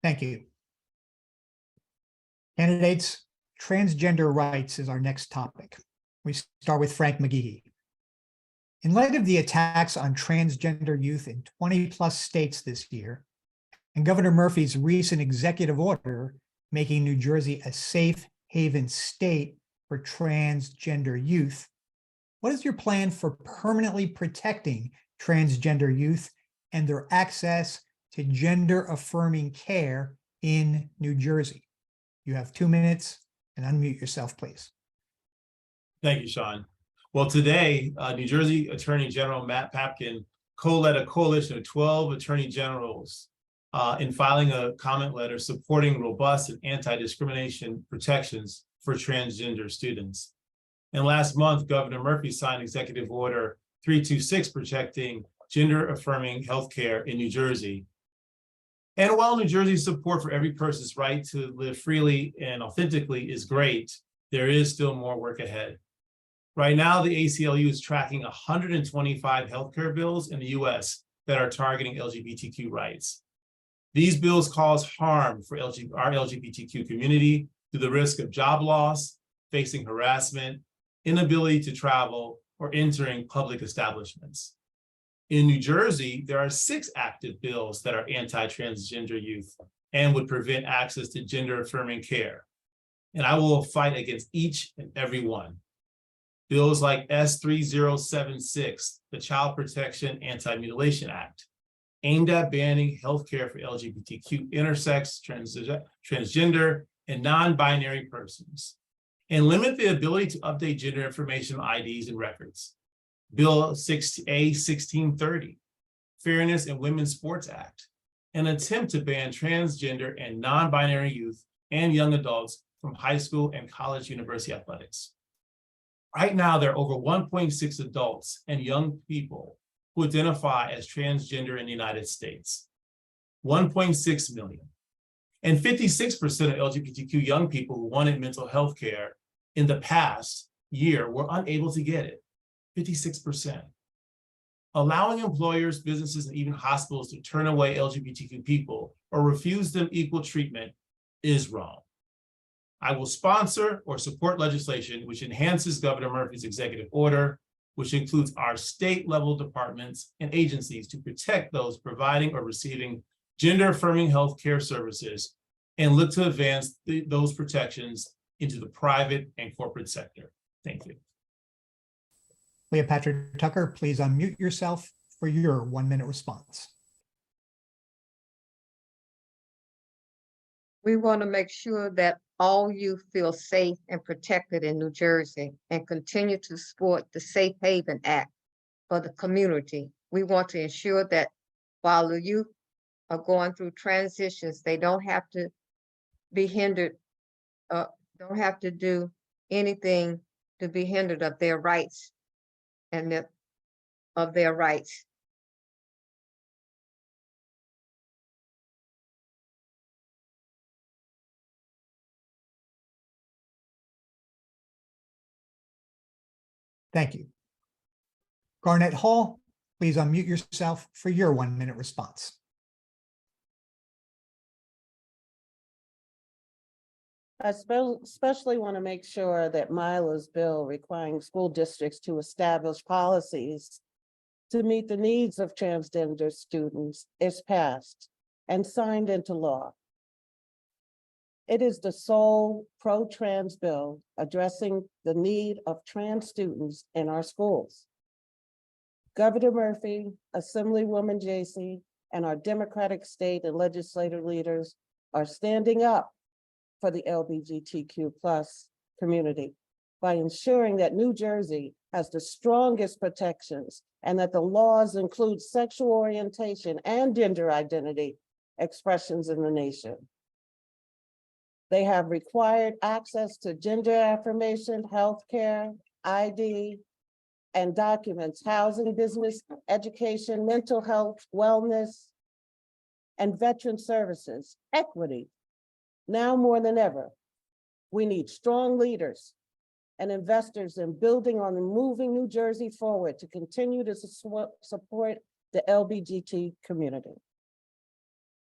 Thank you. Candidates, transgender rights is our next topic. We start with Frank McGehee. In light of the attacks on transgender youth in 20+ states this year, and Governor Murphy's recent executive order making New Jersey a safe haven state for transgender youth, what is your plan for permanently protecting transgender youth and their access to gender-affirming care in New Jersey? You have 2 minutes, and unmute yourself, please. Thank you, Sean. Well, today, New Jersey Attorney General Matt Papkin co-led a coalition of 12 attorney generals in filing a comment letter supporting robust and anti-discrimination protections for transgender students. And last month, Governor Murphy signed Executive Order 326 protecting gender-affirming healthcare in New Jersey. And while New Jersey's support for every person's right to live freely and authentically is great, there is still more work ahead. Right now, the ACLU is tracking 125 healthcare bills in the US that are targeting LGBTQ rights. These bills cause harm for our LGBTQ community through the risk of job loss, facing harassment, inability to travel, or entering public establishments. In New Jersey, there are 6 active bills that are anti-transgender youth and would prevent access to gender-affirming care. And I will fight against each and every one. Bills like S3076, the Child Protection Anti-Mutilation Act, aimed at banning healthcare for LGBTQ, intersex, transgender, and non-binary persons, and limit the ability to update gender information IDs and records. Bill A1630, Fairness in Women's Sports Act, an attempt to ban transgender and non-binary youth and young adults from high school and college university athletics. Right now, there are over 1.6 adults and young people who identify as transgender in the United States, 1.6 million. And 56% of LGBTQ young people who wanted mental health care in the past year were unable to get it, 56%. Allowing employers, businesses, and even hospitals to turn away LGBTQ people or refuse them equal treatment is wrong. I will sponsor or support legislation which enhances Governor Murphy's executive order, which includes our state-level departments and agencies to protect those providing or receiving gender-affirming health care services, and look to advance those protections into the private and corporate sector. Thank you. Cleopatra Tucker, please unmute yourself for your 1-minute response. We want to make sure that all youth feel safe and protected in New Jersey and continue to support the Safe Haven Act for the community. We want to ensure that while the youth are going through transitions, they don't have to be hindered, don't have to do anything to be hindered of their rights and of their rights. Thank you. Garnett Hall, please unmute yourself for your 1-minute response. I especially want to make sure that Mila's bill requiring school districts to establish policies to meet the needs of transgender students is passed and signed into law. It is the sole pro-trans bill addressing the need of trans students in our schools. Governor Murphy, Assemblywoman Jacey, and our Democratic state and legislative leaders are standing up for the LGBTQ+ community by ensuring that New Jersey has the strongest protections and that the laws include sexual orientation and gender identity expressions in the nation. They have required access to gender affirmation, healthcare, ID, and documents, housing, business, education, mental health, wellness, and veteran services, equity. Now more than ever, we need strong leaders and investors in building on and moving New Jersey forward to continue to support the LGBT community.